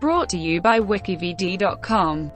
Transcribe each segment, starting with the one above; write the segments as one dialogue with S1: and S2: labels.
S1: Brought to you by WikiVidi.com.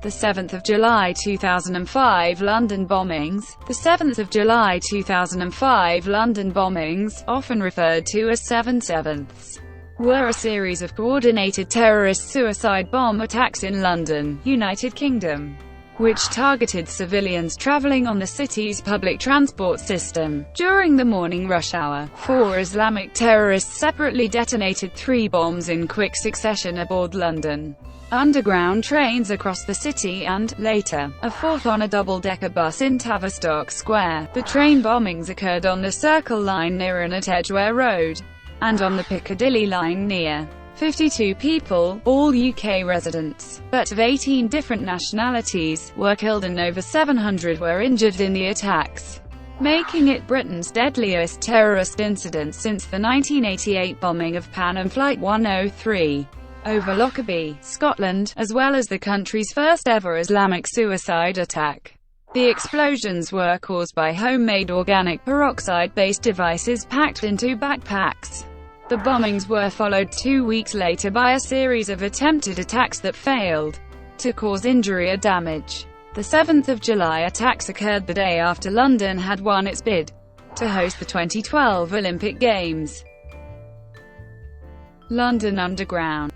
S1: The 7th of July 2005 London bombings. The 7th of July 2005 London bombings, often referred to as 7/7ths, were a series of coordinated terrorist suicide bomb attacks in London, United Kingdom, which targeted civilians travelling on the city's public transport system. During the morning rush hour, 4 Islamic terrorists separately detonated 3 bombs in quick succession aboard London Underground trains across the city and, later, a 4th on a double-decker bus in Tavistock Square. The train bombings occurred on the Circle Line near and at Edgware Road, and on the Piccadilly line near. 52 people, all UK residents, but of 18 different nationalities, were killed and over 700 were injured in the attacks, making it Britain's deadliest terrorist incident since the 1988 bombing of Pan Am Flight 103 over Lockerbie, Scotland, as well as the country's first ever Islamic suicide attack. The explosions were caused by homemade organic peroxide-based devices packed into backpacks. The bombings were followed 2 weeks later by a series of attempted attacks that failed to cause injury or damage. The 7th of July attacks occurred the day after London had won its bid to host the 2012 Olympic Games. London Underground.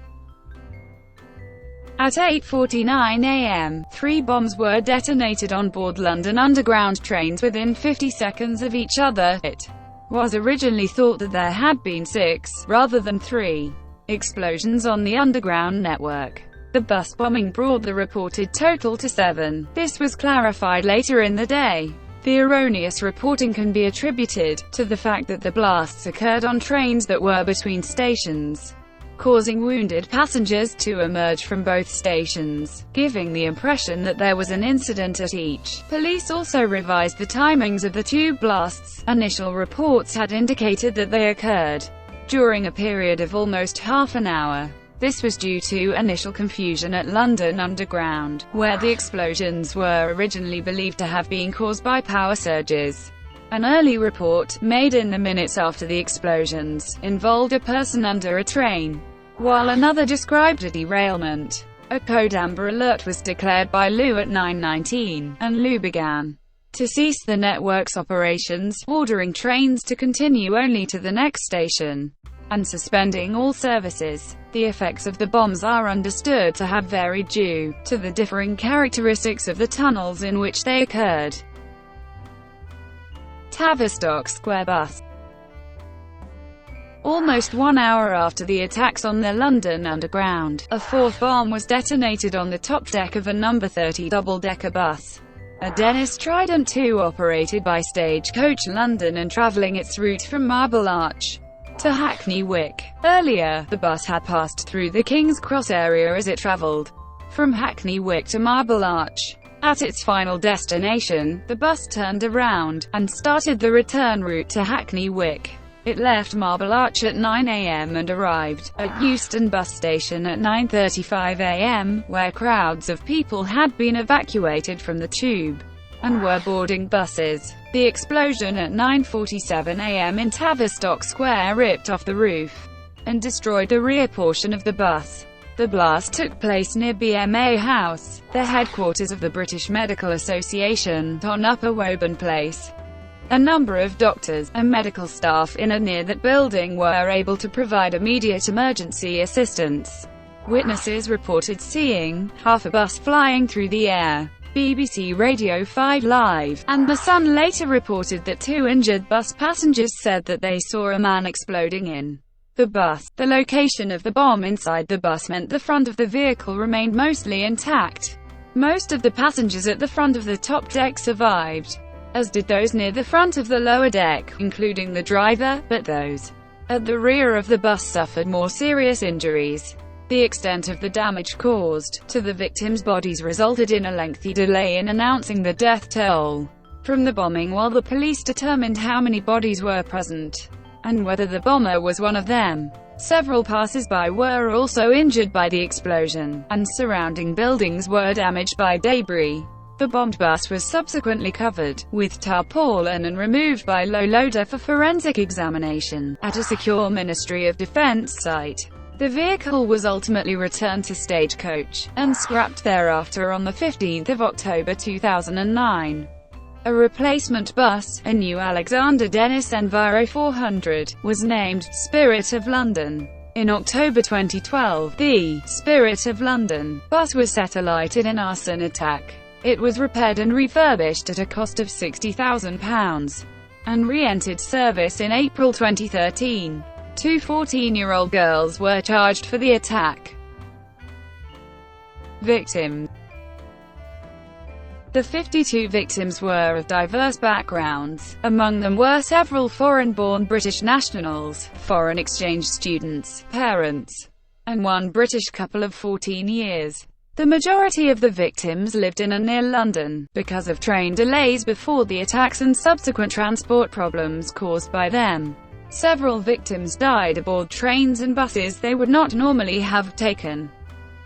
S1: At 8:49 a.m., 3 bombs were detonated on board London Underground trains within 50 seconds of each other. It was originally thought that there had been 6, rather than 3, explosions on the Underground network. The bus bombing brought the reported total to 7. This was clarified later in the day. The erroneous reporting can be attributed to the fact that the blasts occurred on trains that were between stations, causing wounded passengers to emerge from both stations, giving the impression that there was an incident at each. Police also revised the timings of the 2 blasts. Initial reports had indicated that they occurred during a period of almost half an hour. This was due to initial confusion at London Underground, where the explosions were originally believed to have been caused by power surges. An early report, made in the minutes after the explosions, involved a person under a train, while another described a derailment. A code amber alert was declared by LU at 9:19, and LU began to cease the network's operations, ordering trains to continue only to the next station, and suspending all services. The effects of the bombs are understood to have varied due to the differing characteristics of the tunnels in which they occurred. Tavistock Square bus. Almost 1 hour after the attacks on the London Underground, a 4th bomb was detonated on the top deck of a number 30 double-decker bus, a Dennis Trident II operated by Stagecoach London and travelling its route from Marble Arch to Hackney Wick. Earlier, the bus had passed through the King's Cross area as it travelled from Hackney Wick to Marble Arch. At its final destination, the bus turned around and started the return route to Hackney Wick. It left Marble Arch at 9 a.m. and arrived at Euston bus station at 9:35 a.m., where crowds of people had been evacuated from the tube and were boarding buses. The explosion at 9:47 a.m. in Tavistock Square ripped off the roof and destroyed the rear portion of the bus. The blast took place near BMA House, the headquarters of the British Medical Association, on Upper Woburn Place. A number of doctors and medical staff in and near that building were able to provide immediate emergency assistance. Witnesses reported seeing half a bus flying through the air. BBC Radio 5 Live and The Sun later reported that 2 injured bus passengers said that they saw a man exploding in the bus. The location of the bomb inside the bus meant the front of the vehicle remained mostly intact. Most of the passengers at the front of the top deck survived, as did those near the front of the lower deck, including the driver, but those at the rear of the bus suffered more serious injuries. The extent of the damage caused to the victims' bodies resulted in a lengthy delay in announcing the death toll from the bombing while the police determined how many bodies were present and whether the bomber was one of them. Several passers-by were also injured by the explosion, and surrounding buildings were damaged by debris. The bombed bus was subsequently covered with tarpaulin and removed by low loader for forensic examination at a secure Ministry of Defence site. The vehicle was ultimately returned to Stagecoach, and scrapped thereafter on 15 October 2009. A replacement bus, a new Alexander Dennis Enviro 400, was named Spirit of London. In October 2012, the Spirit of London bus was set alight in an arson attack. It was repaired and refurbished at a cost of £60,000, and re-entered service in April 2013. 2 14-year-old girls were charged for the attack. Victims. The 52 victims were of diverse backgrounds. Among them were several foreign-born British nationals, foreign exchange students, parents, and one British couple of 14 years. The majority of the victims lived in and near London, because of train delays before the attacks and subsequent transport problems caused by them. Several victims died aboard trains and buses they would not normally have taken.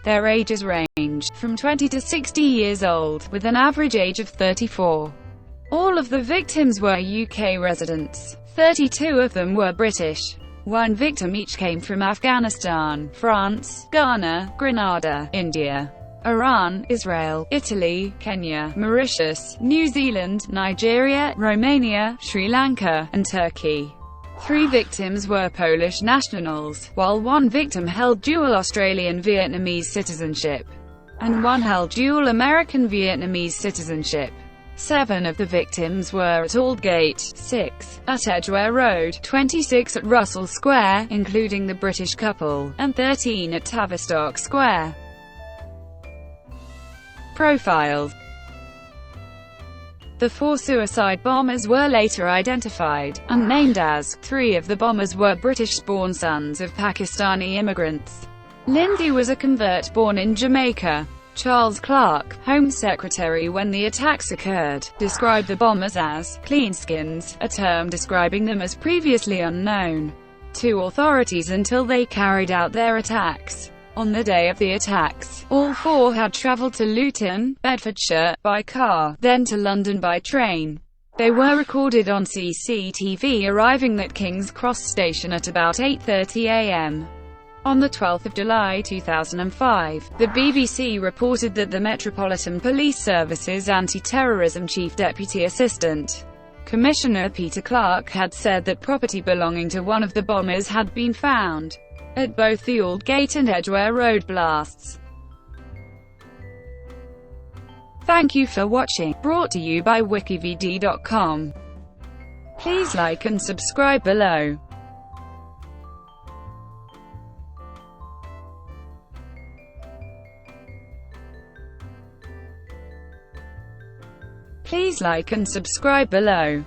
S1: Their ages ranged from 20 to 60 years old, with an average age of 34. All of the victims were UK residents. 32 of them were British. 1 victim each came from Afghanistan, France, Ghana, Grenada, India, Iran, Israel, Italy, Kenya, Mauritius, New Zealand, Nigeria, Romania, Sri Lanka, and Turkey. 3 victims were Polish nationals, while 1 victim held dual Australian-Vietnamese citizenship, and 1 held dual American-Vietnamese citizenship. 7 of the victims were at Aldgate, 6 at Edgware Road, 26 at Russell Square, including the British couple, and 13 at Tavistock Square. Profiles. The 4 suicide bombers were later identified, and named as. 3 of the bombers were British-born sons of Pakistani immigrants. Lindsay was a convert born in Jamaica. Charles Clarke, Home Secretary when the attacks occurred, described the bombers as cleanskins, a term describing them as previously unknown to authorities until they carried out their attacks. On the day of the attacks, all 4 had travelled to Luton, Bedfordshire, by car, then to London by train. They were recorded on CCTV arriving at King's Cross Station at about 8:30 a.m. On 12 July 2005, the BBC reported that the Metropolitan Police Service's Anti-Terrorism Chief Deputy Assistant Commissioner Peter Clarke had said that property belonging to one of the bombers had been found at both the Aldgate and Edgware Road blasts. Thank you for watching, brought to you by WikiVidi.com. Please like and subscribe below. Please like and subscribe below.